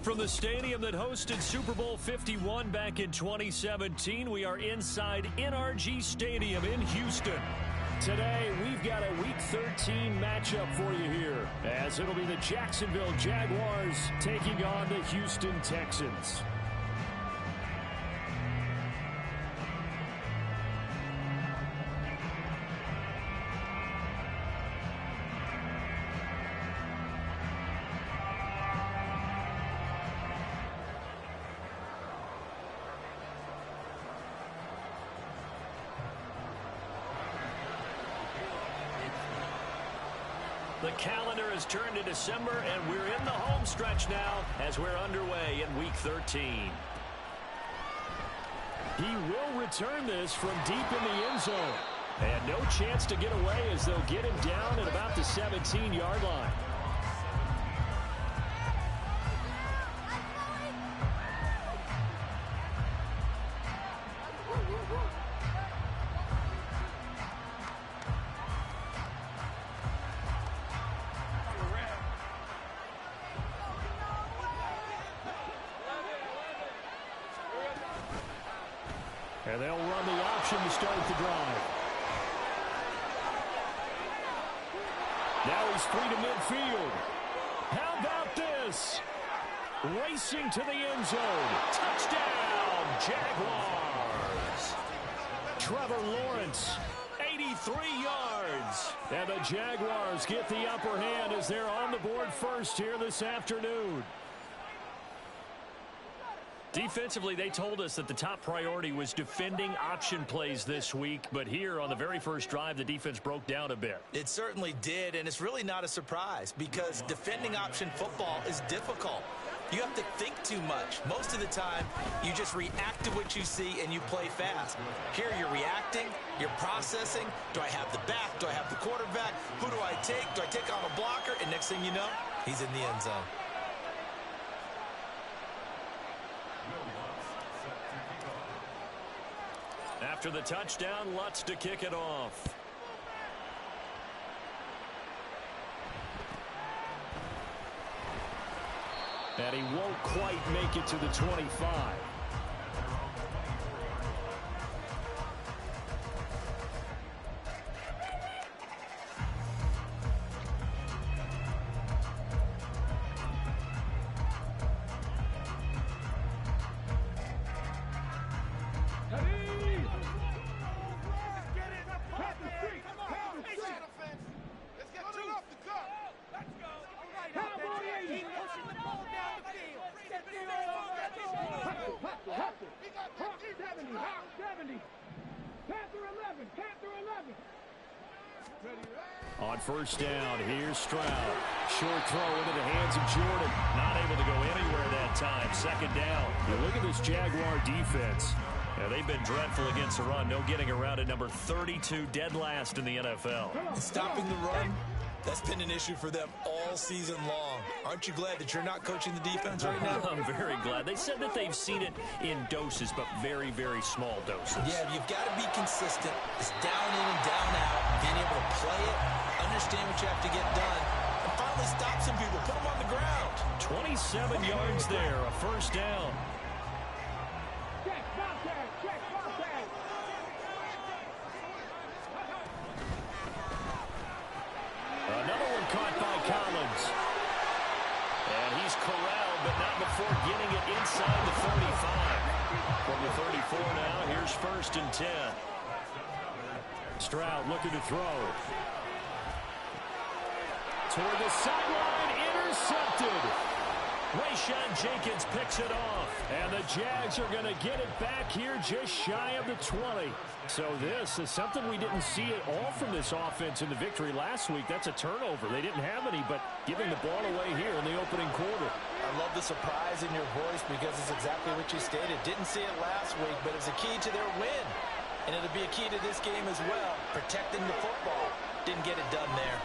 From the stadium that hosted Super Bowl 51 back in 2017, we are inside NRG Stadium in Houston. Today, we've got a Week 13 matchup for you here, as it'll be the Jacksonville Jaguars taking on the Houston Texans. The calendar has turned to December, and we're in the home stretch now as we're underway in Week 13. He will return this from deep in the end zone. And no chance to get away as they'll get him down at about the 17-yard line. And they'll run the option to start the drive. Now he's free to midfield. How about this? Racing to the end zone. Touchdown, Jaguars. Trevor Lawrence, 83 yards. And the Jaguars get the upper hand as they're on the board first here this afternoon. Defensively, they told us that the top priority was defending option plays this week, but here on the very first drive, the defense broke down a bit. It certainly did, and it's really not a surprise because defending option football is difficult. You have to think too much. Most of the time, you just react to what you see and you play fast. Here, you're reacting, you're processing. Do I have the back? Do I have the quarterback? Who do I take? Do I take on a blocker? And next thing you know, he's in the end zone. After the touchdown, Lutz to kick it off. And he won't quite make it to the 25. On first down, here's Stroud. Short throw into the hands of Jordan. Not able to go anywhere that time. Second down. You look at this Jaguar defense. Yeah, they've been dreadful against the run. No getting around at number 32, dead last in the NFL. Stopping the run, that's been an issue for them all season long. Aren't you glad that you're not coaching the defense right now? I'm very glad. They said that they've seen it in doses, but very, very small doses. Yeah, you've got to be consistent. It's down in and down out. Being able to play it, understand what you have to get done, and finally stop some people, put them on the ground. 27 yards there, a first down. Another one caught by Collins. And he's corralled, but not before getting it inside the 35. From the 34 now, here's first and 10. Stroud looking to throw. Toward the sideline, intercepted. Rayshawn Jenkins picks it off. And the Jags are going to get it back here just shy of the 20. So this is something we didn't see at all from this offense in the victory last week. That's a turnover. They didn't have any, but giving the ball away here in the opening quarter. I love the surprise in your voice because it's exactly what you stated. Didn't see it last week, but it was a key to their win. And it'll be a key to this game as well, protecting the football. Didn't get it done there.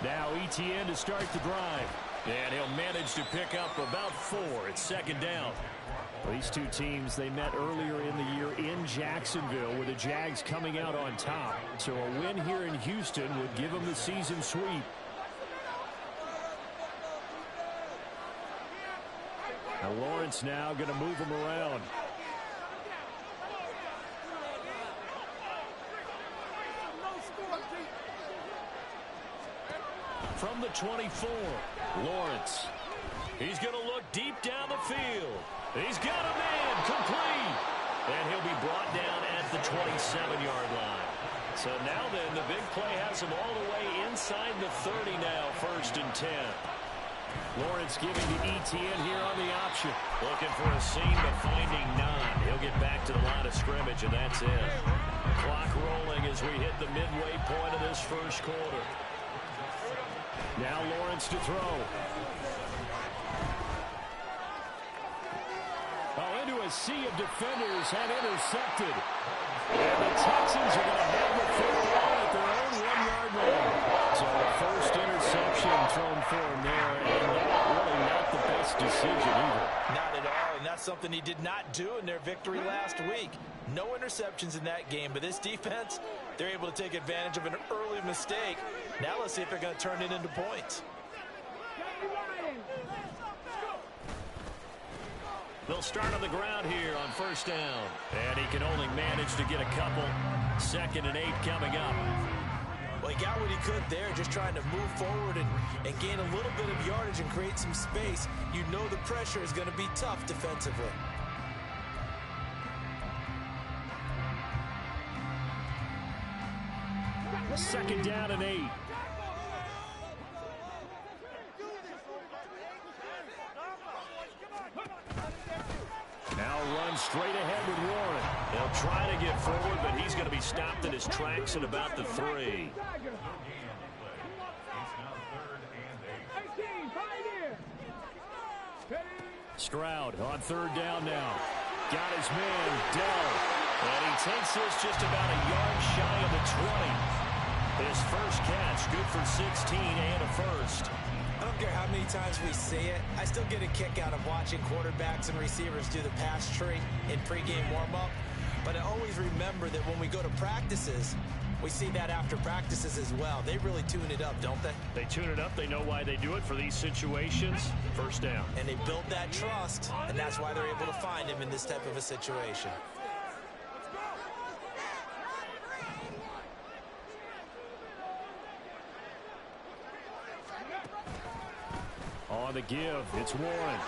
Now ETN to start the drive. And he'll manage to pick up about 4. It's second down. These two teams, they met earlier in the year in Jacksonville with the Jags coming out on top. So a win here in Houston would give them the season sweep. Now Lawrence now going to move him around. From the 24, Lawrence. He's going to look deep down the field. He's got a man complete. And he'll be brought down at the 27-yard line. So now then, the big play has him all the way inside the 30 now, 1st and 10. Lawrence giving to ETN here on the option. Looking for a seam, but finding none. He'll get back to the line of scrimmage, and that's it. Clock rolling as we hit the midway point of this first quarter. Now Lawrence to throw. Oh, into a sea of defenders and intercepted. And the Texans are going to have the football at their own 1-yard line. So the first interception thrown for him there, and really not the best decision either. Not at all, and that's something he did not do in their victory last week. No interceptions in that game, but this defense, they're able to take advantage of an early mistake. Now let's see if they're going to turn it into points. They'll start on the ground here on 1st down. And he can only manage to get a couple. 2nd and 8 coming up. Well, he got what he could there, just trying to move forward and gain a little bit of yardage and create some space. You know the pressure is going to be tough defensively. Second down and 8. Now runs straight ahead with Warren. They'll try to get forward, but he's going to be stopped in his tracks at about the 3. Stroud on 3rd down now. Got his man, Dell. And he takes this just about a yard shy of the 20. His first catch, good for 16 and a first. I don't care how many times we see it. I still get a kick out of watching quarterbacks and receivers do the pass tree in pregame warm-up. But I always remember that when we go to practices, we see that after practices as well. They really tune it up, don't they? They tune it up. They know why they do it for these situations. 1st down. And they build that trust, and that's why they're able to find him in this type of a situation. On the give, it's Warren.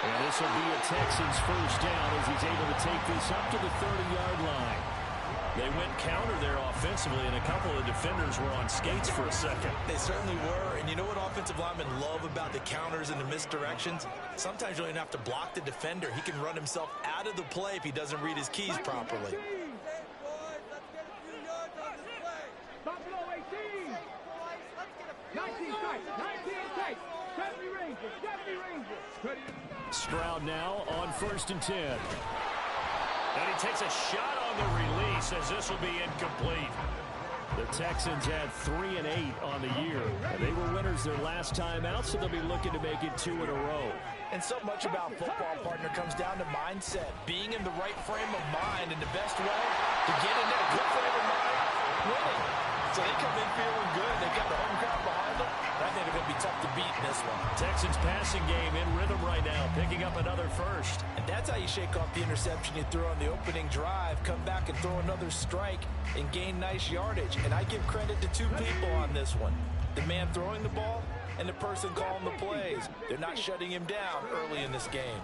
And this will be a Texans 1st down as he's able to take this up to the 30-yard line. They went counter there offensively, and a couple of defenders were on skates for a second. They certainly were, and you know what offensive linemen love about the counters and the misdirections? Sometimes you don't even have to block the defender. He can run himself out of the play if he doesn't read his keys properly. Stroud now on 1st and 10. And he takes a shot on the release as this will be incomplete. The Texans had 3 and 8 on the year. And they were winners their last time out, so they'll be looking to make it 2 in a row. And so much about football, partner, comes down to mindset. Being in the right frame of mind, and the best way to get in that good frame of mind, winning. So they come in feeling good. They've got the home crowd behind them. I think they're going to be tough to beat in this one. Texans passing game in rhythm right now, picking up another first. And that's how you shake off the interception you threw on the opening drive. Come back and throw another strike and gain nice yardage. And I give credit to 2 people on this one. The man throwing the ball and the person calling the plays. They're not shutting him down early in this game.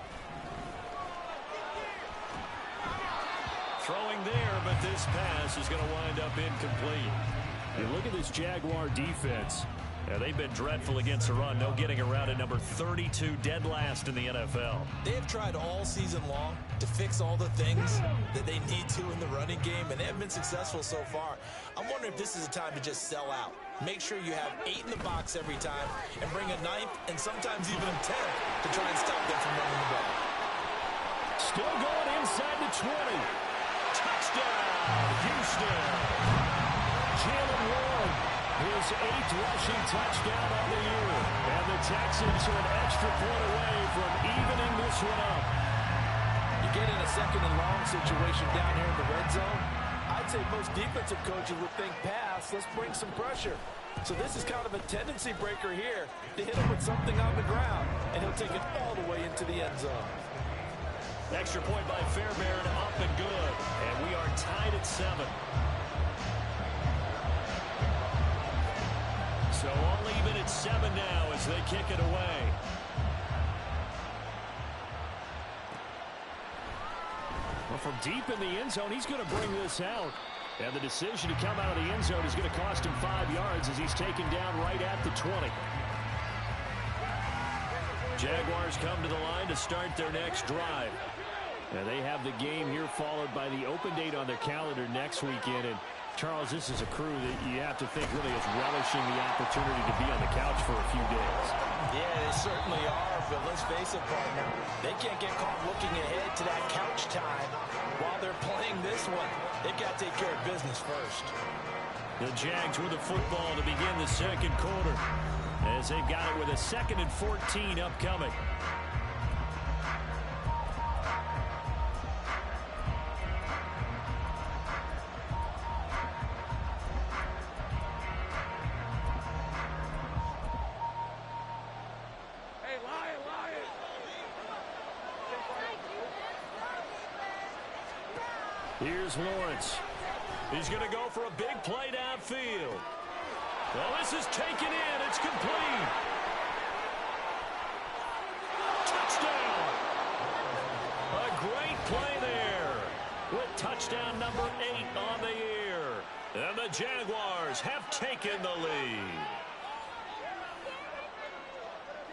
Throwing there, but this pass is going to wind up incomplete. And look at this Jaguar defense. Yeah, they've been dreadful against the run. No getting around at number 32, dead last in the NFL. They have tried all season long to fix all the things that they need to in the running game, and they have been successful so far. I'm wondering if this is a time to just sell out. Make sure you have 8 in the box every time and bring a 9th and sometimes even a 10th to try and stop them from running the ball. Still going inside the 20. Touchdown, Houston. Jalen Warren, his 8th rushing touchdown of the year. And the Texans are an extra point away from evening this one up. You get in a 2nd and long situation down here in the red zone. I'd say most defensive coaches would think pass. Let's bring some pressure. So this is kind of a tendency breaker here to hit him with something on the ground, and he'll take it all the way into the end zone. Extra point by Fairbairn, up and good. And we are tied at 7. So all even at 7 now as they kick it away. Well, from deep in the end zone, he's going to bring this out. And the decision to come out of the end zone is going to cost him 5 yards as he's taken down right at the 20. Jaguars come to the line to start their next drive. And they have the game here followed by the open date on their calendar next weekend. And Charles, this is a crew that you have to think really is relishing the opportunity to be on the couch for a few days. Yeah, they certainly are, but let's face it, partner. They can't get caught looking ahead to that couch time while they're playing this one. They've got to take care of business first. The Jags with the football to begin the second quarter as they've got it with a 2nd and 14 upcoming. Here's Lawrence. He's going to go for a big play downfield. Well, this is taken in. It's complete. Touchdown. A great play there with touchdown number 8 on the year. And the Jaguars have taken the lead.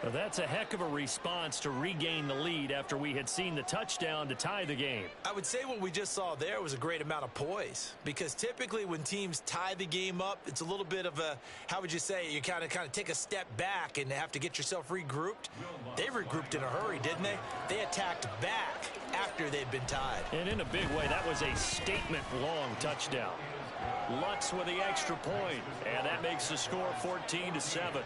Well, that's a heck of a response to regain the lead after we had seen the touchdown to tie the game. I would say what we just saw there was a great amount of poise, because typically when teams tie the game up, it's a little bit of a, how would you say, you kind of take a step back and have to get yourself regrouped. They regrouped in a hurry, didn't they? They attacked back after they'd been tied. And in a big way, that was a statement-long touchdown. Lutz with the extra point, and that makes the score 14-7.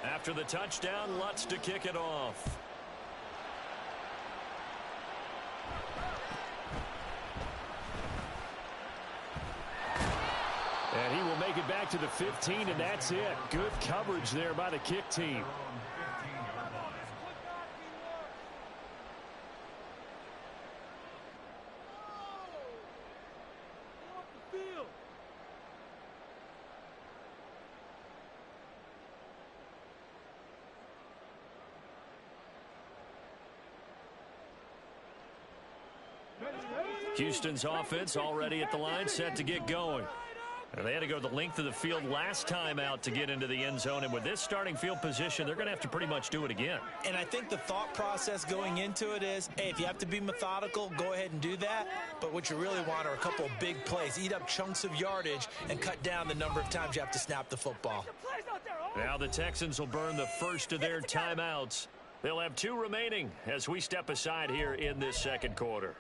After the touchdown, Lutz to kick it off. And he will make it back to the 15, and that's it. Good coverage there by the kick team. Houston's offense already at the line, set to get going. And they had to go the length of the field last time out to get into the end zone. And with this starting field position, they're going to have to pretty much do it again. And I think the thought process going into it is, hey, if you have to be methodical, go ahead and do that. But what you really want are a couple of big plays. Eat up chunks of yardage and cut down the number of times you have to snap the football. Now the Texans will burn the first of their timeouts. They'll have 2 remaining as we step aside here in this second quarter.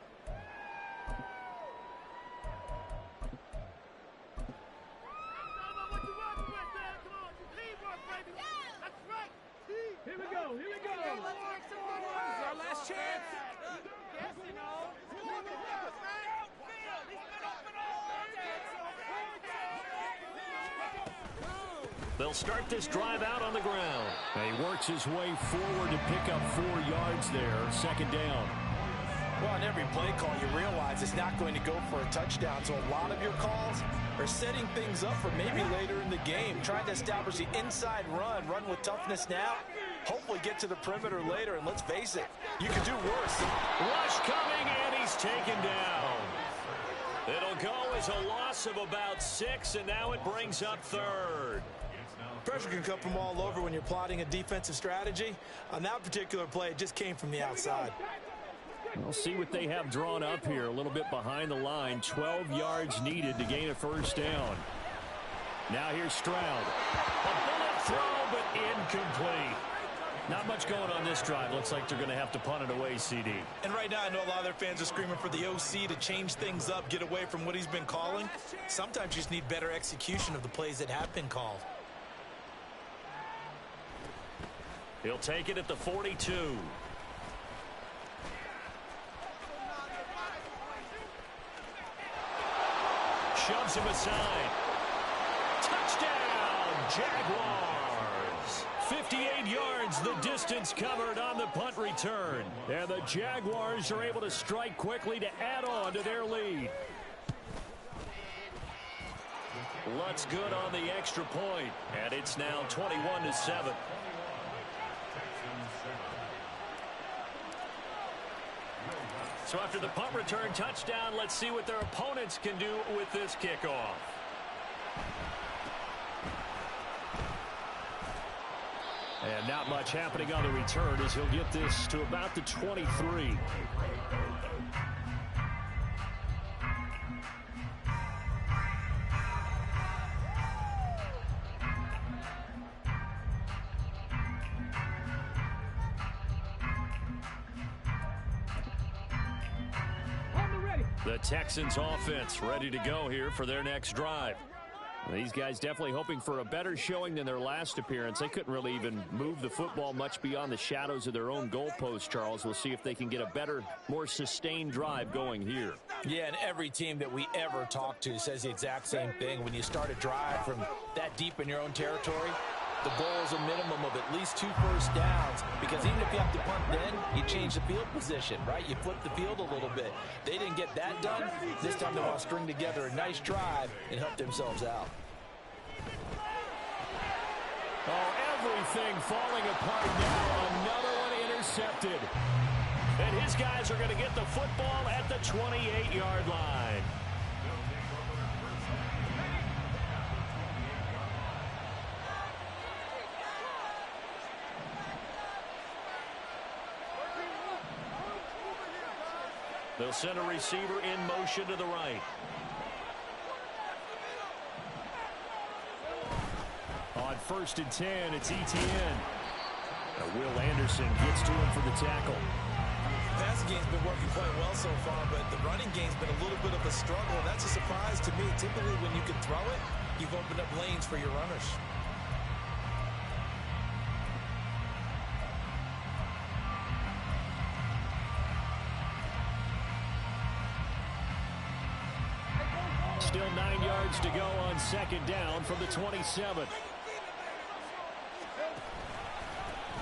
They'll start this drive out on the ground. And he works his way forward to pick up 4 yards there, 2nd down. Well, in every play call, you realize it's not going to go for a touchdown. So a lot of your calls are setting things up for maybe later in the game, trying to establish the inside run with toughness now, hopefully get to the perimeter later. And let's face it, you could do worse. Rush coming, and he's taken down. It'll go as a loss of about 6, and now it brings up 3rd. Pressure can come from all over when you're plotting a defensive strategy. On that particular play, it just came from the outside. We'll see what they have drawn up here. A little bit behind the line. 12 yards needed to gain a 1st down. Now here's Stroud. A bullet throw, but incomplete. Not much going on this drive. Looks like they're going to have to punt it away, CD. And right now, I know a lot of their fans are screaming for the OC to change things up, get away from what he's been calling. Sometimes you just need better execution of the plays that have been called. He'll take it at the 42. Shoves him aside. Touchdown, Jaguars. 58 yards, the distance covered on the punt return. And the Jaguars are able to strike quickly to add on to their lead. Lutz good on the extra point, and it's now 21-7. So after the punt return touchdown, let's see what their opponents can do with this kickoff. And not much happening on the return as he'll get this to about the 23. The Texans offense ready to go here for their next drive. These guys definitely hoping for a better showing than their last appearance. They couldn't really even move the football much beyond the shadows of their own goalpost, Charles. We'll see if they can get a better, more sustained drive going here. Yeah, and every team that we ever talk to says the exact same thing. When you start a drive from that deep in your own territory, the goal is a minimum of at least 2 first downs, because even if you have to punt then, you change the field position, right? You flip the field a little bit. They didn't get that done. This time they want to string together a nice drive and help themselves out. Oh, everything falling apart now. Another one intercepted. And his guys are going to get the football at the 28-yard line. They'll send a receiver in motion to the right. On 1st and 10, it's ETN. Will Anderson gets to him for the tackle. The passing game's been working quite well so far, but the running game's been a little bit of a struggle. That's a surprise to me. Typically, when you can throw it, you've opened up lanes for your runners. Still 9 yards to go on 2nd down from the 27.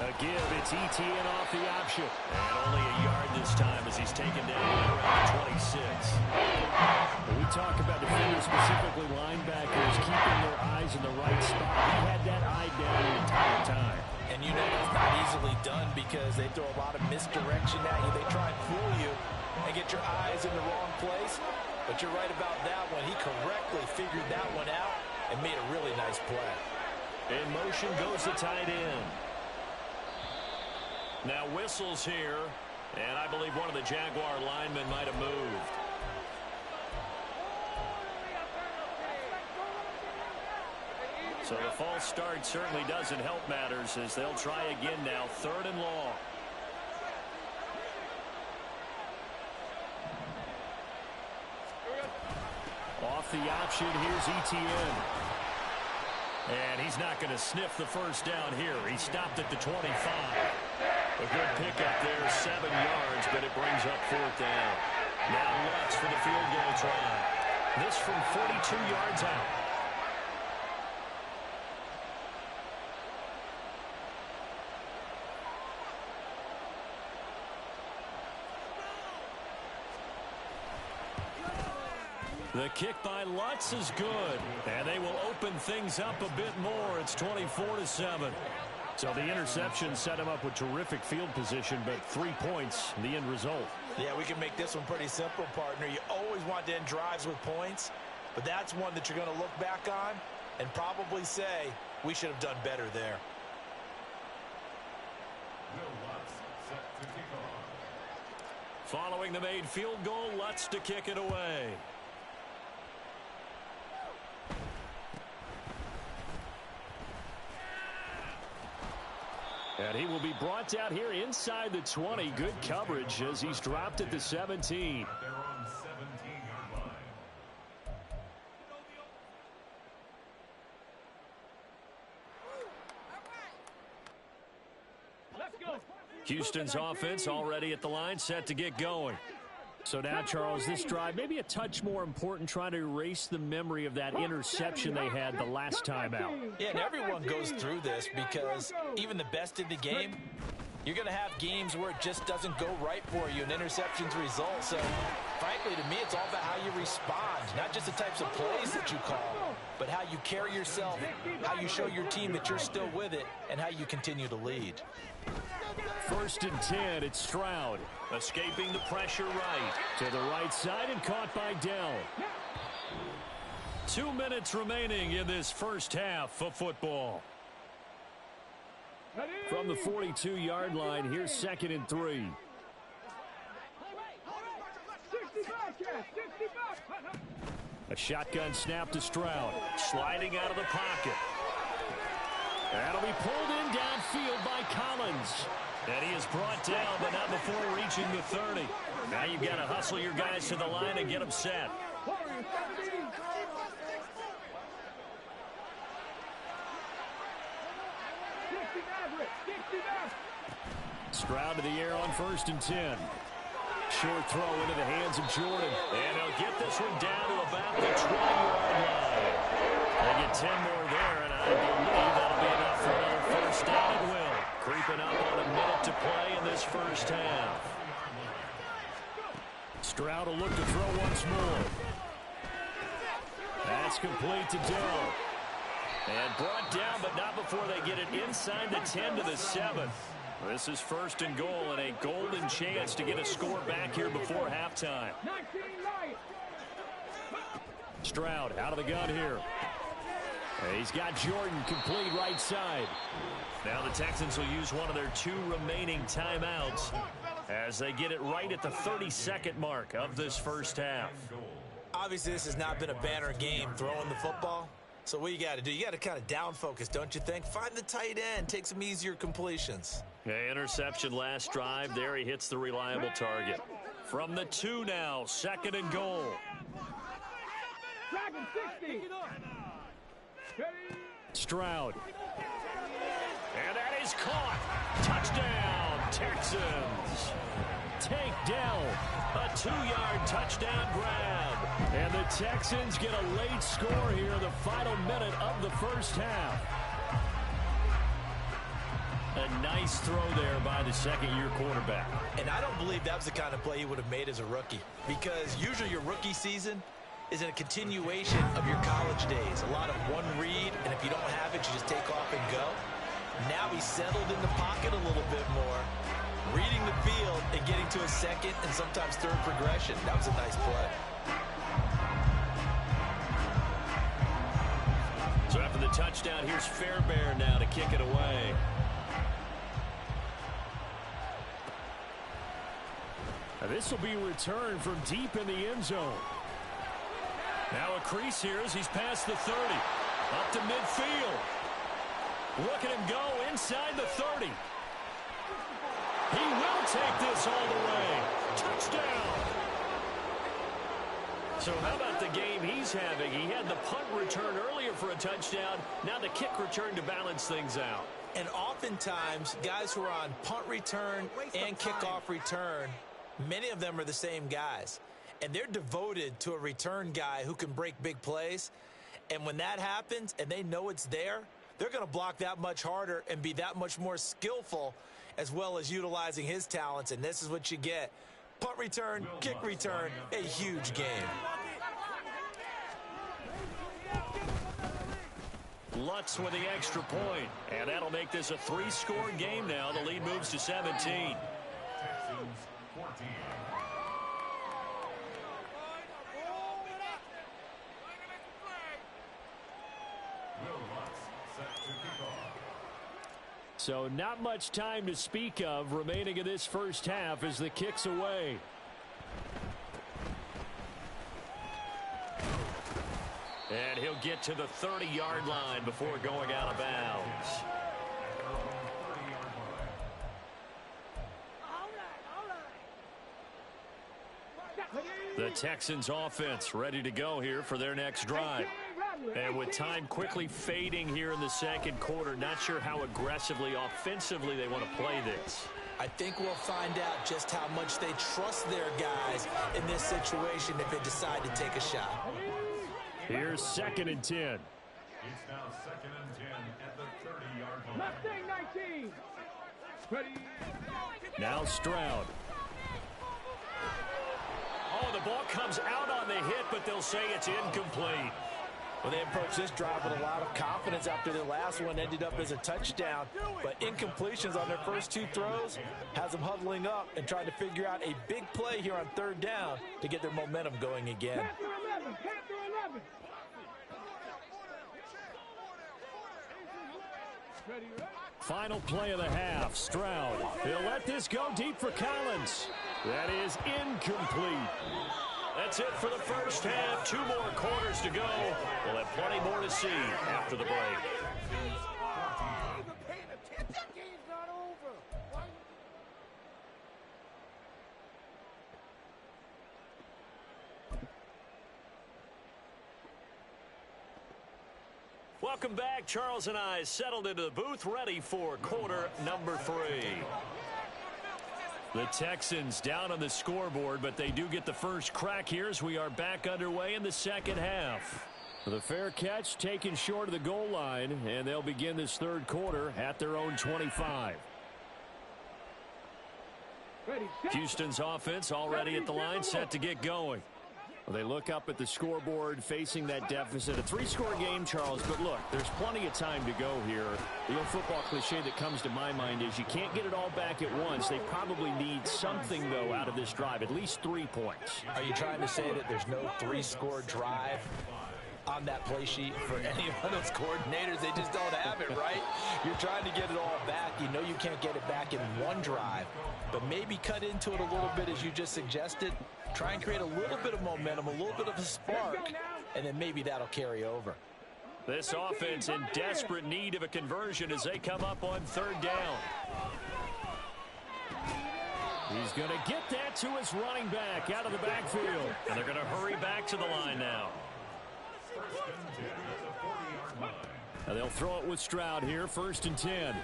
A give, it's ETN off the option. And only a yard this time as he's taken down around the 26. When we talk about defenders, specifically linebackers, keeping their eyes in the right spot, he had that eye down the entire time. And you know that's not easily done because they throw a lot of misdirection at you. They try and fool you and get your eyes in the wrong place. But you're right about that one. He correctly figured that one out and made a really nice play. In motion goes the tight end. Now whistles here, and I believe one of the Jaguar linemen might have moved. So the false start certainly doesn't help matters as they'll try again now, 3rd and long. Off the option, here's ETN. And he's not going to sniff the first down here. He stopped at the 25. A good pickup there, 7 yards, but it brings up 4th down. Now Lutz for the field goal try. This from 42 yards out. The kick by Lutz is good, and they will open things up a bit more. It's 24-7. So the interception set him up with terrific field position, but 3 points, the end result. Yeah, we can make this one pretty simple, partner. You always want to end drives with points, but that's one that you're going to look back on and probably say, we should have done better there. Following the made field goal, Lutz to kick it away. And he will be brought down here inside the 20. Good coverage as he's dropped at the 17. Houston's offense already at the line, set to get going. So now, Charles, this drive maybe a touch more important, trying to erase the memory of that interception they had the last time out. Yeah, and everyone goes through this because even the best in the game, you're going to have games where it just doesn't go right for you and interceptions result. So, frankly, to me, it's all about how you respond, not just the types of plays that you call, but how you carry yourself, how you show your team that you're still with it, and how you continue to lead. 1st and 10, it's Stroud. Escaping the pressure right. To the right side and caught by Dell. 2 minutes remaining in this first half of football. From the 42-yard line, here's 2nd and 3. A shotgun snap to Stroud. Sliding out of the pocket. That'll be pulled in downfield by Collins. And he is brought down, but not before reaching the 30. Now you've got to hustle your guys to the line and get them set. Stroud to the air on 1st and 10. Short throw into the hands of Jordan. And he'll get this one down to about the 20-yard line. They get 10 more there, and I believe that'll be enough for another first down at will. Creeping up on a minute to play in this first half. Stroud will look to throw once more. That's complete to Dell. And brought down, but not before they get it inside the 10 to the 7. This is 1st and goal, and a golden chance to get a score back here before halftime. Stroud out of the gun here. He's got Jordan complete right side. Now the Texans will use one of their 2 remaining timeouts as they get it right at the 32nd mark of this first half. Obviously, this has not been a banner game throwing the football. So what you got to do, you got to kind of down focus, don't you think? Find the tight end, take some easier completions. Interception last drive. There he hits the reliable target. From the 2 now, 2nd and goal. Stroud. And that is caught. Touchdown, Texans. Tank Dell. A 2-yard touchdown grab. And the Texans get a late score here in the final minute of the first half. A nice throw there by the 2nd-year quarterback. And I don't believe that was the kind of play he would have made as a rookie, because usually your rookie season is in a continuation of your college days. A lot of one read, and if you don't have it, you just take off and go. Now he's settled in the pocket a little bit more, reading the field and getting to a 2nd and sometimes 3rd progression. That was a nice play. So after the touchdown, here's Fairbairn now to kick it away. Now this will be returned from deep in the end zone. Now a crease here as he's past the 30. Up to midfield. Look at him go inside the 30. He will take this all the way. Touchdown. So how about the game he's having? He had the punt return earlier for a touchdown. Now the kick return to balance things out. And oftentimes, guys who are on punt return and kickoff return, many of them are the same guys. And they're devoted to a return guy who can break big plays. And when that happens and they know it's there, they're going to block that much harder and be that much more skillful, as well as utilizing his talents. And this is what you get. Punt return, kick return, a huge game. Lutz with the extra point. And that'll make this a 3-score game now. The lead moves to 17. Texans 14. So not much time to speak of remaining in this first half as the kick's away. And he'll get to the 30-yard line before going out of bounds. The Texans offense ready to go here for their next drive. And with time quickly fading here in the second quarter, not sure how aggressively, offensively they want to play this. I think we'll find out just how much they trust their guys in this situation if they decide to take a shot. Here's 2nd and 10. It's now 2nd and 10 at the 30-yard line. Mustang 19. Ready. Now Stroud. Oh, the ball comes out on the hit, but they'll say it's incomplete. Well, they approached this drive with a lot of confidence after their last one ended up as a touchdown. But incompletions on their first 2 throws has them huddling up and trying to figure out a big play here on 3rd down to get their momentum going again. Panther 11. Panther 11. Ready. Final play of the half. Stroud. He'll let this go deep for Collins. That is incomplete. That's it for the first half. 2 more quarters to go. We'll have plenty more to see after the break. Welcome back. Charles and I settled into the booth, ready for quarter number 3. The Texans down on the scoreboard, but they do get the first crack here as we are back underway in the second half. The fair catch taken short of the goal line, and they'll begin this 3rd quarter at their own 25. Houston's offense already at the line, set to get going. They look up at the scoreboard, facing that deficit. A 3-score game, Charles, but look, there's plenty of time to go here. The old football cliche that comes to my mind is you can't get it all back at once. They probably need something, though, out of this drive, at least 3 points. Are you trying to say that there's no 3-score drive on that play sheet for any of those coordinators? They just don't have it, right? You're trying to get it all back. You know you can't get it back in one drive, but maybe cut into it a little bit as you just suggested. Try and create a little bit of momentum, a little bit of a spark, and then maybe that'll carry over. This offense in desperate need of a conversion as they come up on 3rd down. He's going to get that to his running back out of the backfield. And they're going to hurry back to the line now. And they'll throw it with Stroud here, 1st and 10.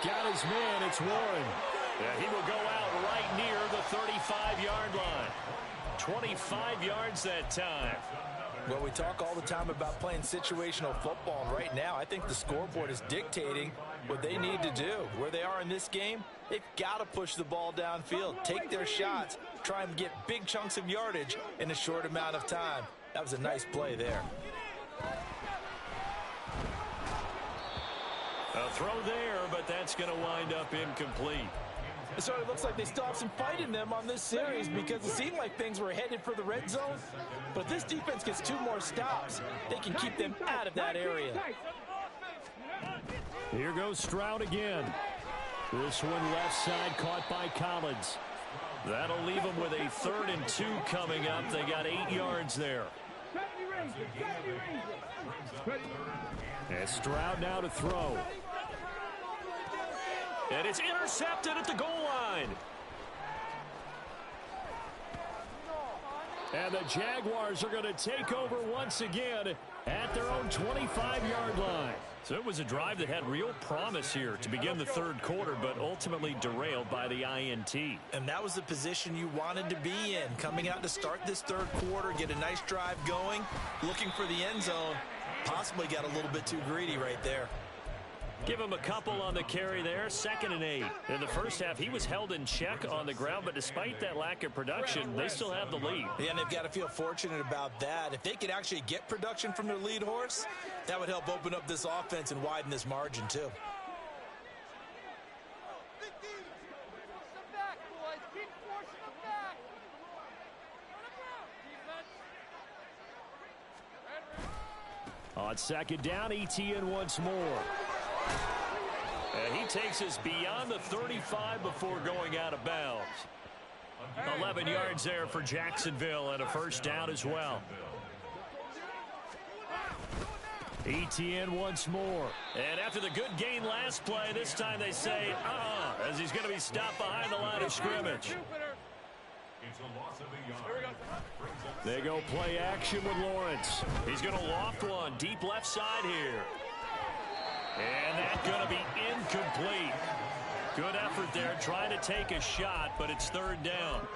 Got his man, it's Warren. Yeah, he will go out right near the 35-yard line. 25 yards that time. Well, we talk all the time about playing situational football, and right now I think the scoreboard is dictating what they need to do. Where they are in this game, they've got to push the ball downfield, take their shots, try and get big chunks of yardage in a short amount of time. That was a nice play there. A throw there, but that's going to wind up incomplete. It sort of looks like they still have some fight in them on this series because it seemed like things were headed for the red zone. But if this defense gets 2 more stops, they can keep them out of that area. Here goes Stroud again. This one left side caught by Collins. That'll leave them with a 3rd and 2 coming up. They got 8 yards there. And Stroud now to throw. And it's intercepted at the goal line. And the Jaguars are going to take over once again at their own 25-yard line. So it was a drive that had real promise here to begin the 3rd quarter, but ultimately derailed by the INT. And that was the position you wanted to be in. Coming out to start this 3rd quarter, get a nice drive going, looking for the end zone. Possibly got a little bit too greedy right there. Give him a couple on the carry there, 2nd and 8. In the first half, he was held in check on the ground, but despite that lack of production, they still have the lead. Yeah, and they've got to feel fortunate about that. If they could actually get production from their lead horse, that would help open up this offense and widen this margin too. On 2nd down, ETN once more. And he takes us beyond the 35 before going out of bounds. 11 yards there for Jacksonville and a 1st down as well. ETN once more. And after the good gain last play, this time they say, as he's going to be stopped behind the line of scrimmage. It's a loss of a yard. They go play action with Lawrence. He's going to loft one deep left side here. And that's going to be incomplete. Good effort there trying to take a shot, but it's third down.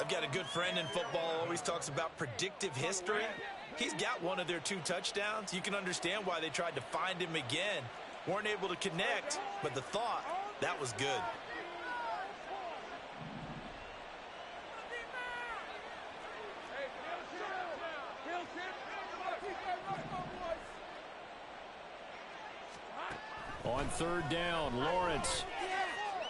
I've got a good friend in football, always talks about predictive history. He's got one of their 2 touchdowns. You can understand why they tried to find him again. Weren't able to connect, but the thought, that was good. On third down, Lawrence.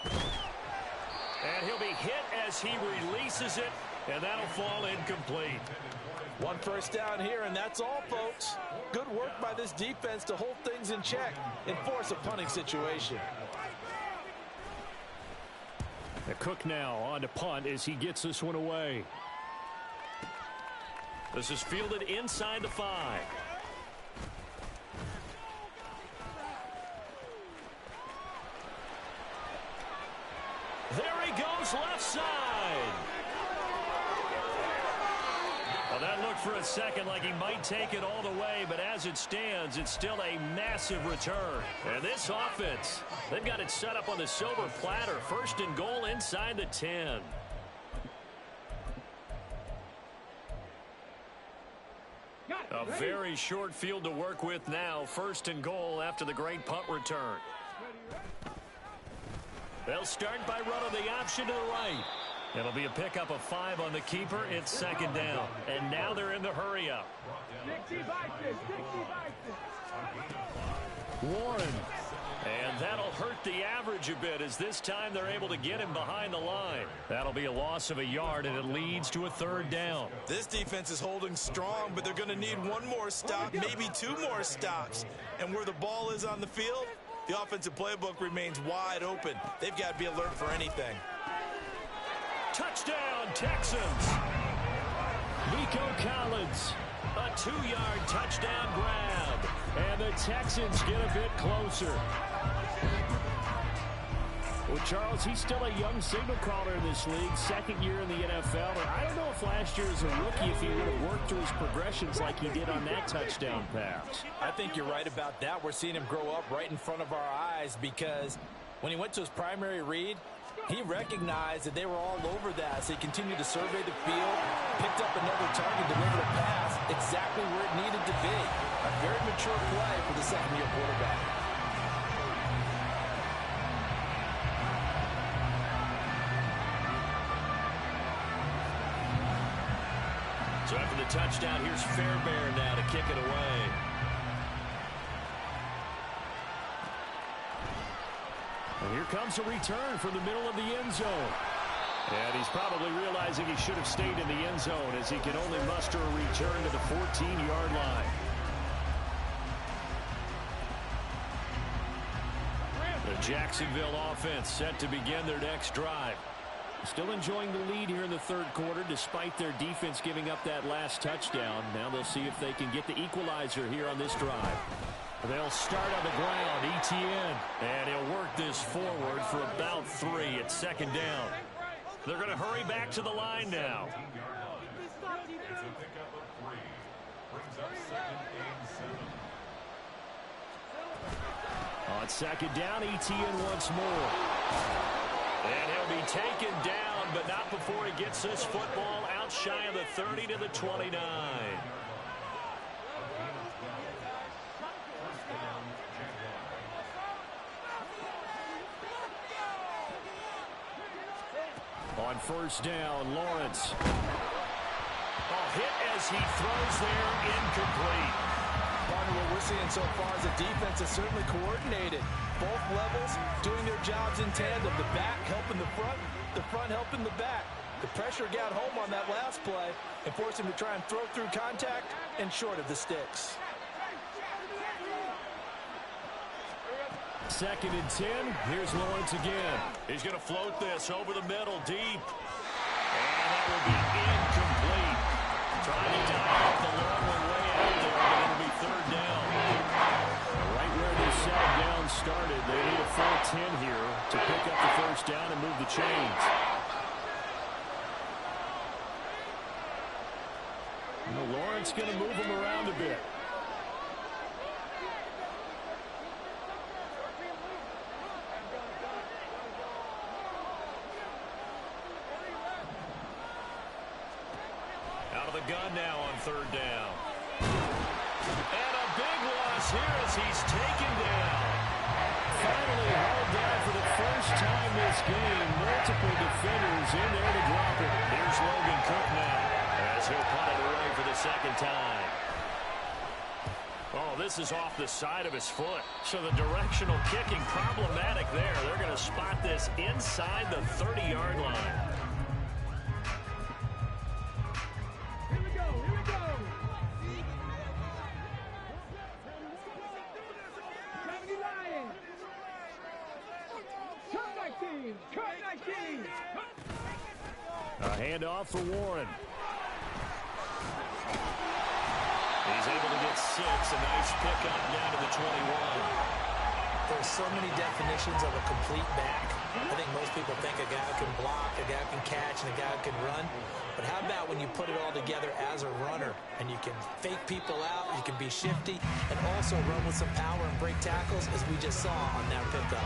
And he'll be hit as he releases it, and that'll fall incomplete. 1 first down here, and that's all, folks. Good work by this defense to hold things in check and force a punting situation. The Cook now on to punt as he gets this one away. This is fielded inside the 5. There he goes, left side. Well, that looked for a second like he might take it all the way, but as it stands, it's still a massive return. And this offense, they've got it set up on the silver platter. 1st and goal inside the 10. A very short field to work with now. 1st and goal after the great punt return. They'll start by running the option to the right. It'll be a pickup of 5 on the keeper. It's 2nd down. And now they're in the hurry-up. Warren. And that'll hurt the average a bit as this time they're able to get him behind the line. That'll be a loss of a yard, and it leads to a 3rd down. This defense is holding strong, but they're going to need 1 more stop, maybe 2 more stops. And where the ball is on the field, the offensive playbook remains wide open. They've got to be alert for anything. Touchdown, Texans. Nico Collins. A 2-yard touchdown grab. And the Texans get a bit closer. Well, Charles, he's still a young signal caller in this league, 2nd year in the NFL. And I don't know if last year as a rookie, if he would have worked through his progressions like he did on that touchdown pass. I think you're right about that. We're seeing him grow up right in front of our eyes because when he went to his primary read, he recognized that they were all over that. So he continued to survey the field, picked up another target, delivered a pass exactly where it needed to be. A very mature play for the 2nd-year quarterback. So after the touchdown, here's Fairbairn now to kick it away. And here comes a return from the middle of the end zone. And he's probably realizing he should have stayed in the end zone as he can only muster a return to the 14-yard line. The Jacksonville offense set to begin their next drive. Still enjoying the lead here in the 3rd quarter despite their defense giving up that last touchdown. Now they'll see if they can get the equalizer here on this drive. They'll start on the ground, ETN. And he'll work this forward for about 3 at 2nd down. They're going to hurry back to the line now. It's a pickup of 3. Brings up 2nd and 7. On 2nd down, ETN once more. And he'll be taken down, but not before he gets this football out shy of the 30 to the 29. On 1st down, Lawrence. A hit as he throws there, incomplete. Partner, what we're seeing so far is the defense is certainly coordinated. Both levels doing their jobs in tandem. The back helping the front helping the back. The pressure got home on that last play and forced him to try and throw through contact and short of the sticks. 2nd and 10. Here's Lawrence again. He's going to float this over the middle deep. And that will be incomplete. Trying to tie up the long one way out there, but it'll be 3rd down. started. They need a full 10 here to pick up the first down and move the chains. Lawrence going to move him around a bit. Out of the gun now on third down. And a big loss here as he's taken down. Finally hauled down for the first time this game. Multiple defenders in there to drop it. Here's Logan Cook now as he'll punt it away for the second time. Oh, this is off the side of his foot. So the directional kicking problematic there. They're going to spot this inside the 30-yard line. Here we go, here we go. 70 Lions. Cut 19, cut 19. A handoff for Warren. He's able to get 6. A nice pickup down to the 21. There's so many definitions of a complete back. I think most people think a guy can block, a guy can catch, and a guy can run. But how about when you put it all together as a runner and you can fake people out, you can be shifty, and also run with some power and break tackles as we just saw on that pickup.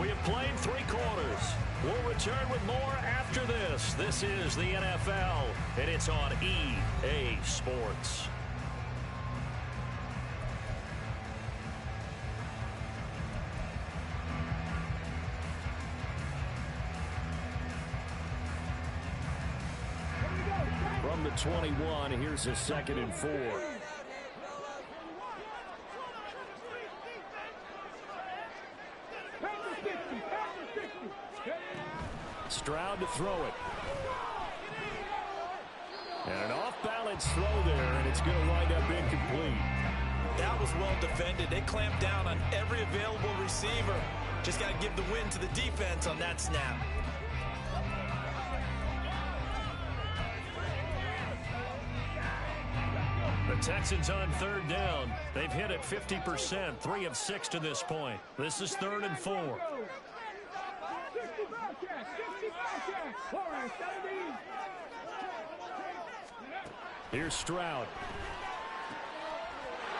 We have played 3 quarters. We'll return with more after this. This is the NFL, and it's on EA Sports. From the 21, here's a 2nd and 4. Stroud to throw it. And an off-balance throw there, and it's going to wind up incomplete. That was well defended. They clamped down on every available receiver. Just got to give the win to the defense on that snap. The Texans on third down. They've hit it 50%, 3 of 6 to this point. This is 3rd and 4. Here's Stroud.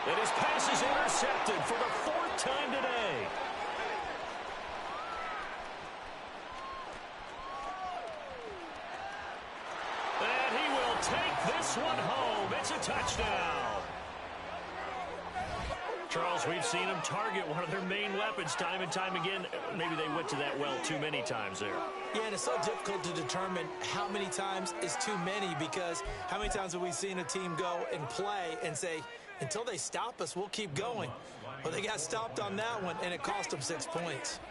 And his pass is intercepted for the 4th time today. And he will take this one home. It's a touchdown. Charles, we've seen them target one of their main weapons time and time again. Maybe they went to that well too many times there. Yeah, and it's so difficult to determine how many times is too many, because how many times have we seen a team go and play and say, until they stop us, we'll keep going. Well, they got stopped on that one, and it cost them 6 points.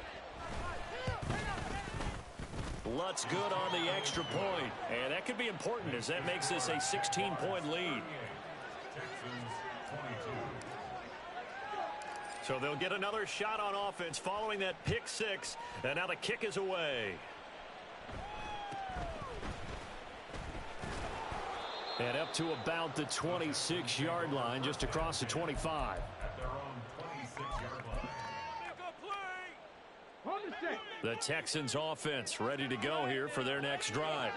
Lutz good on the extra point. And that could be important as that makes this a 16-point lead. So they'll get another shot on offense following that pick 6. And now the kick is away. And up to about the 26-yard line, just across the 25. At their own 26-yard line. The Texans offense ready to go here for their next drive.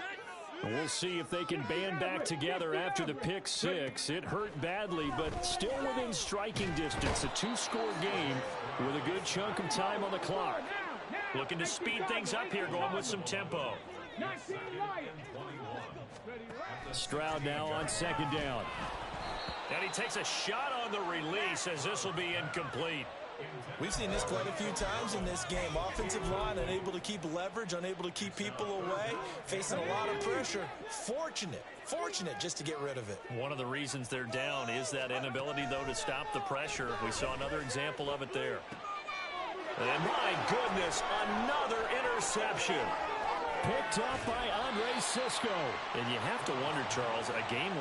And we'll see if they can band back together after the pick 6. It hurt badly, but still within striking distance. A 2-score game with a good chunk of time on the clock. Looking to speed things up here, going with some tempo. Stroud now on 2nd down. And he takes a shot on the release as this will be incomplete. We've seen this quite a few times in this game. Offensive line unable to keep leverage, unable to keep people away, facing a lot of pressure. Fortunate just to get rid of it. One of the reasons they're down is that inability, though, to stop the pressure. We saw another example of it there. And my goodness, another interception. Picked up by Andre Cisco. And you have to wonder, Charles, a game...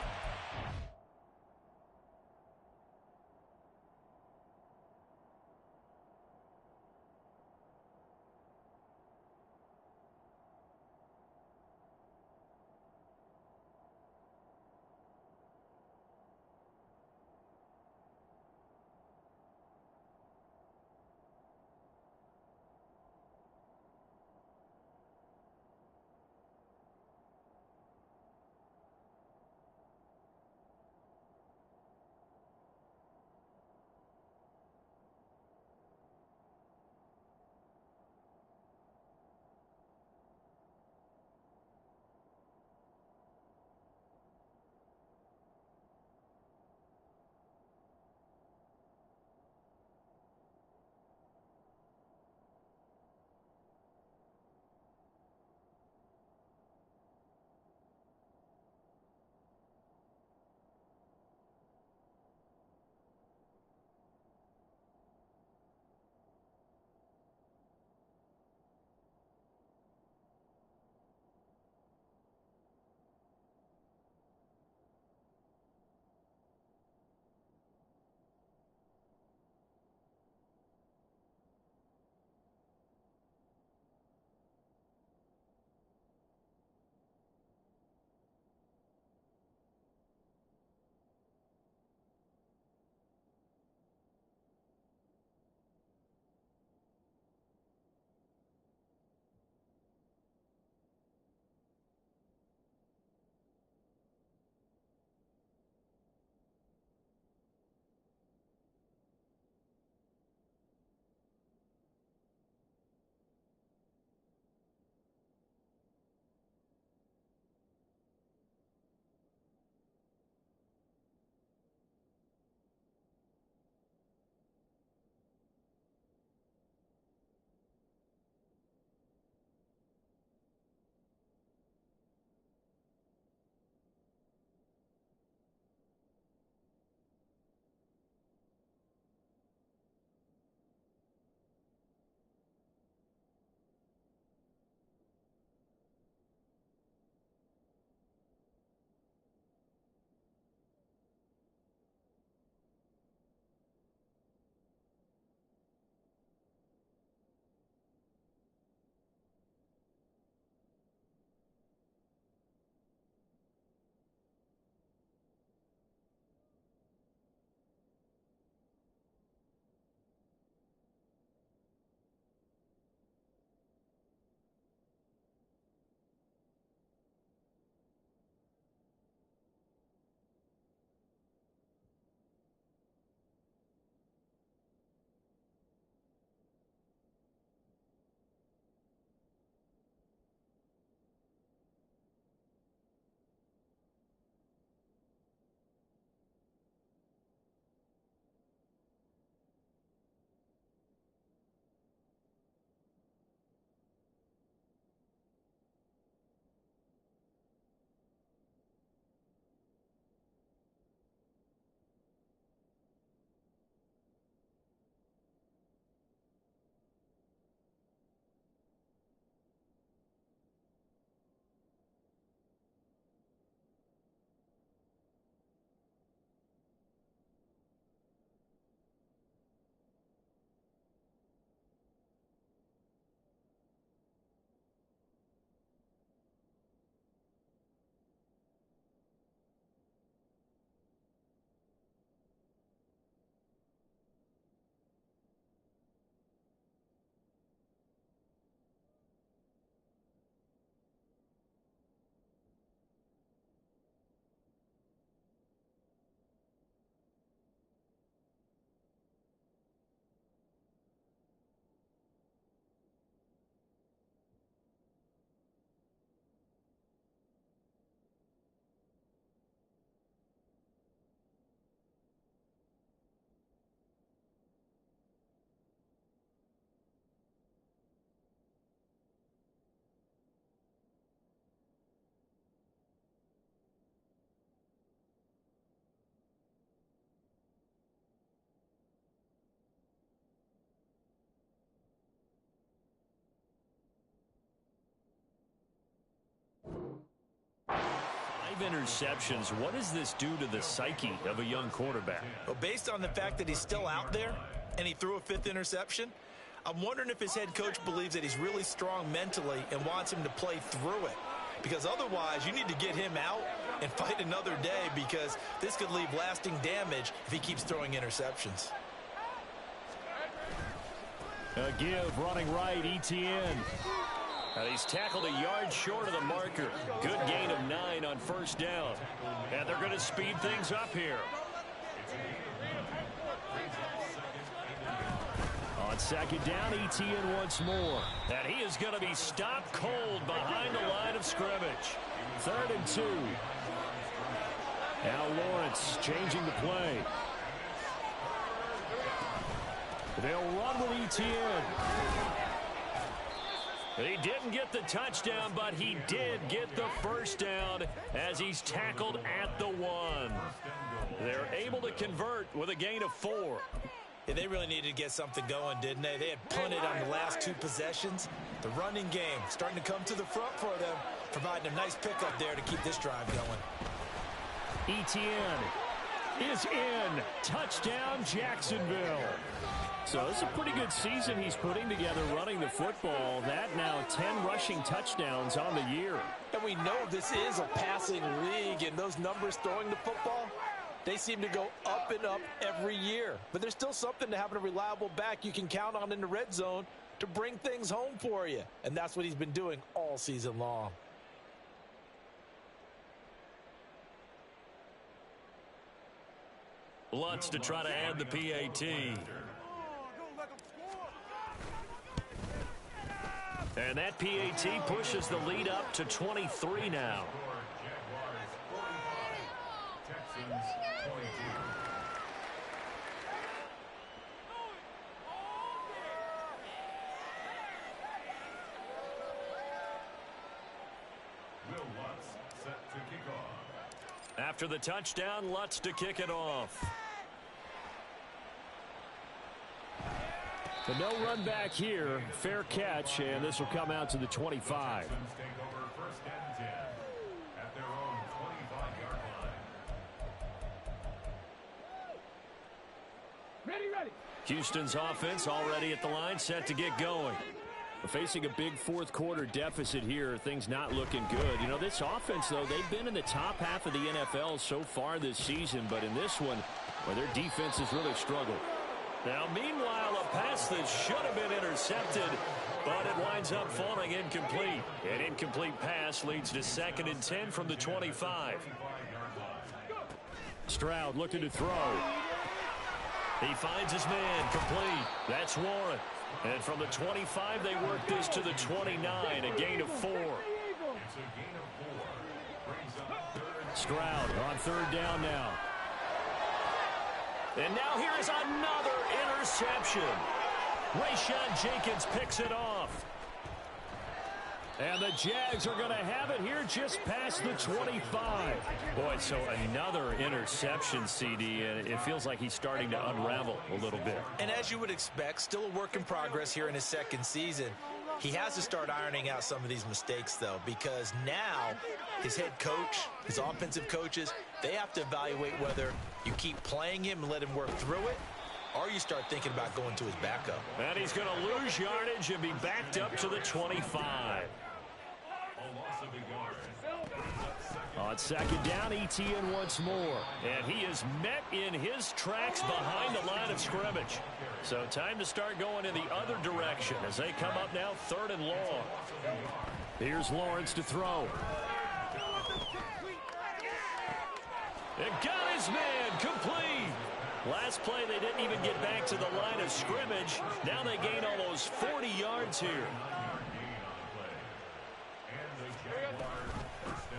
interceptions. What does this do to the psyche of a young quarterback? Well, based on the fact that he's still out there and he threw a 5th interception, I'm wondering if his head coach believes that he's really strong mentally and wants him to play through it. Because otherwise, you need to get him out and fight another day, because this could leave lasting damage if he keeps throwing interceptions. A give, running right, ETN. And he's tackled a yard short of the marker. Good gain of 9 on first down. And they're going to speed things up here. On second down, ETN once more. And he is going to be stopped cold behind the line of scrimmage. 3rd and 2. Now Lawrence changing the play. They'll run with ETN. He didn't get the touchdown, but he did get the first down as he's tackled at the 1. They're able to convert with a gain of 4. Yeah, they really needed to get something going, didn't they? They had punted on the last 2 possessions. The running game starting to come to the front for them, providing a nice pickup there to keep this drive going. ETN is in. Touchdown, Jacksonville. So this is a pretty good season he's putting together running the football. That now 10 rushing touchdowns on the year. And we know this is a passing league, and those numbers throwing the football, they seem to go up and up every year. But there's still something to having a reliable back you can count on in the red zone to bring things home for you. And that's what he's been doing all season long. Lutz to try to add the PAT. And that PAT pushes the lead up to 23 now. Texans 22. Will Lutz set to kick off. After the touchdown, Lutz to kick it off. The no run back here, fair catch, and this will come out to the 25. Texans take over 1st and 10 at their own 25-yard line. Ready. Houston's offense already at the line, set to get going. Facing a big 4th quarter deficit here, things not looking good. You know, this offense, though, they've been in the top half of the NFL so far this season, but in this one, well, their defense has really struggled. Now, meanwhile, a pass that should have been intercepted, but it winds up falling incomplete. An incomplete pass leads to 2nd and 10 from the 25. Stroud looking to throw. He finds his man, complete. That's Warren. And from the 25, they work this to the 29, a gain of 4. It's a gain of 4. Brings up 3rd. Stroud on 3rd down now. And now here is another interception. Rayshon Jenkins picks it off. And the Jags are going to have it here just past the 25. Boy, so another interception, CD, and it feels like he's starting to unravel a little bit. And as you would expect, still a work in progress here in his 2nd season. He has to start ironing out some of these mistakes, though, because now his head coach, his offensive coaches, they have to evaluate whether you keep playing him and let him work through it, or you start thinking about going to his backup. And he's going to lose yardage and be backed up to the 25. On 2nd down, ETN once more. And he is met in his tracks behind the line of scrimmage. So time to start going in the other direction as they come up now 3rd and long. Here's Lawrence to throw. It got his man complete. Last play, they didn't even get back to the line of scrimmage. Now they gain almost 40 yards here.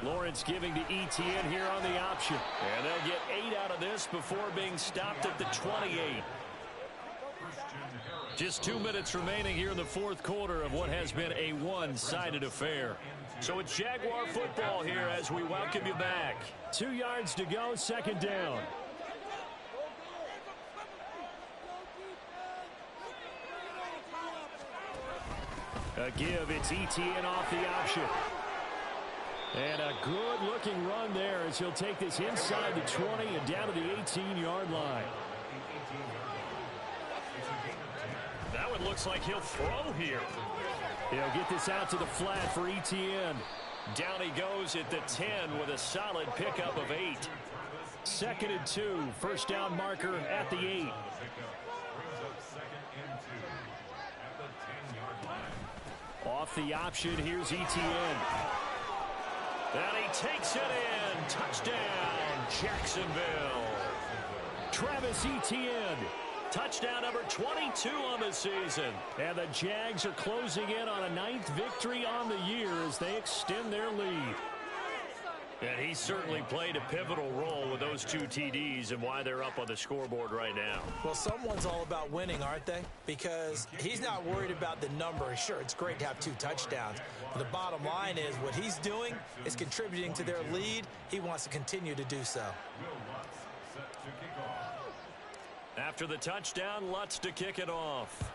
Lawrence giving to ETN here on the option. And they'll get 8 out of this before being stopped at the 28. Just 2 minutes remaining here in the 4th quarter of what has been a one-sided affair. So it's Jaguar football here as we welcome you back. 2 yards to go, 2nd down. A give, it's ETN off the option. And a good-looking run there as he'll take this inside the 20 and down to the 18-yard line. That one looks like he'll throw here. He'll get this out to the flat for Etienne. Down he goes at the 10 with a solid pickup of 8. 2nd and 2, first down marker at the 8. Off the option, here's Etienne. And he takes it in. Touchdown, Jacksonville. Travis Etienne. Touchdown number 22 on the season. And the Jags are closing in on a 9th victory on the year as they extend their lead. And he certainly played a pivotal role with those 2 TDs and why they're up on the scoreboard right now. Well, someone's all about winning, aren't they? Because he's not worried about the number. Sure, it's great to have 2 touchdowns. But the bottom line is what he's doing is contributing to their lead. He wants to continue to do so. After the touchdown, Lutz to kick it off.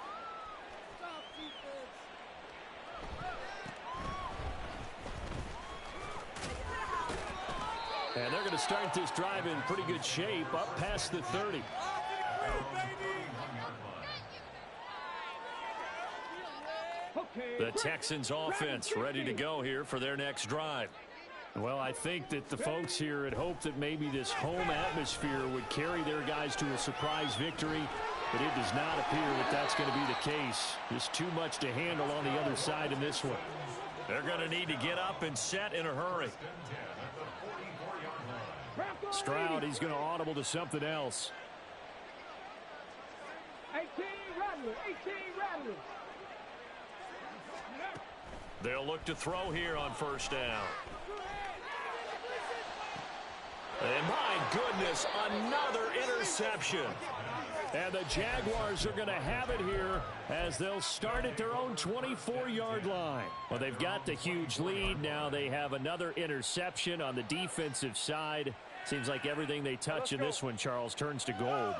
And they're going to start this drive in pretty good shape, up past the 30. The Texans offense ready to go here for their next drive. Well, I think that the folks here had hoped that maybe this home atmosphere would carry their guys to a surprise victory, but it does not appear that that's going to be the case. Just too much to handle on the other side in this one. They're going to need to get up and set in a hurry. Stroud, he's going to audible to something else. 18 Rattler, 18 Rattler. They'll look to throw here on first down. And my goodness, another interception. And the Jaguars are going to have it here as they'll start at their own 24-yard line. Well, they've got the huge lead. Now they have another interception on the defensive side. Seems like everything they touch in this one, Charles, turns to gold.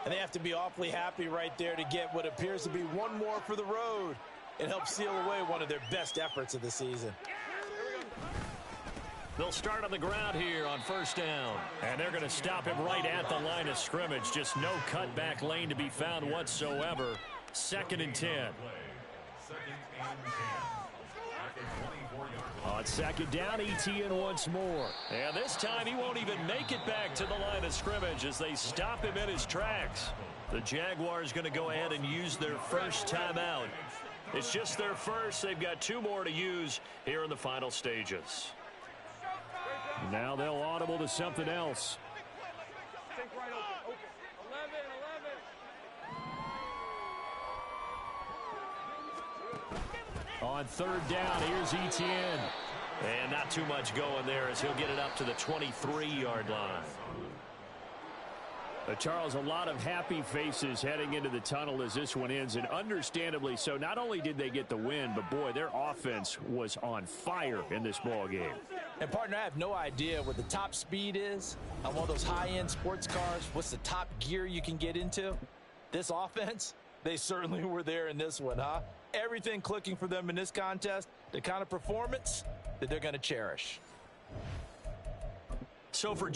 And they have to be awfully happy right there to get what appears to be one more for the road. It helps seal away one of their best efforts of the season. They'll start on the ground here on first down. And they're going to stop him right at the line of scrimmage. Just no cutback lane to be found whatsoever. 2nd and 10. On 2nd down, Etienne once more. And this time he won't even make it back to the line of scrimmage as they stop him in his tracks. The Jaguars going to go ahead and use their first timeout. It's just their first. They've got 2 more to use here in the final stages. Now they'll audible to something else. On 3rd down, here's Etienne. And not too much going there as he'll get it up to the 23-yard line. Charles, a lot of happy faces heading into the tunnel as this one ends, and understandably so. Not only did they get the win, but boy, their offense was on fire in this ball game. And partner, I have no idea what the top speed is on one of those high-end sports cars. What's the top gear you can get into? This offense, they certainly were there in this one, huh? Everything clicking for them in this contest, the kind of performance that they're going to cherish. So for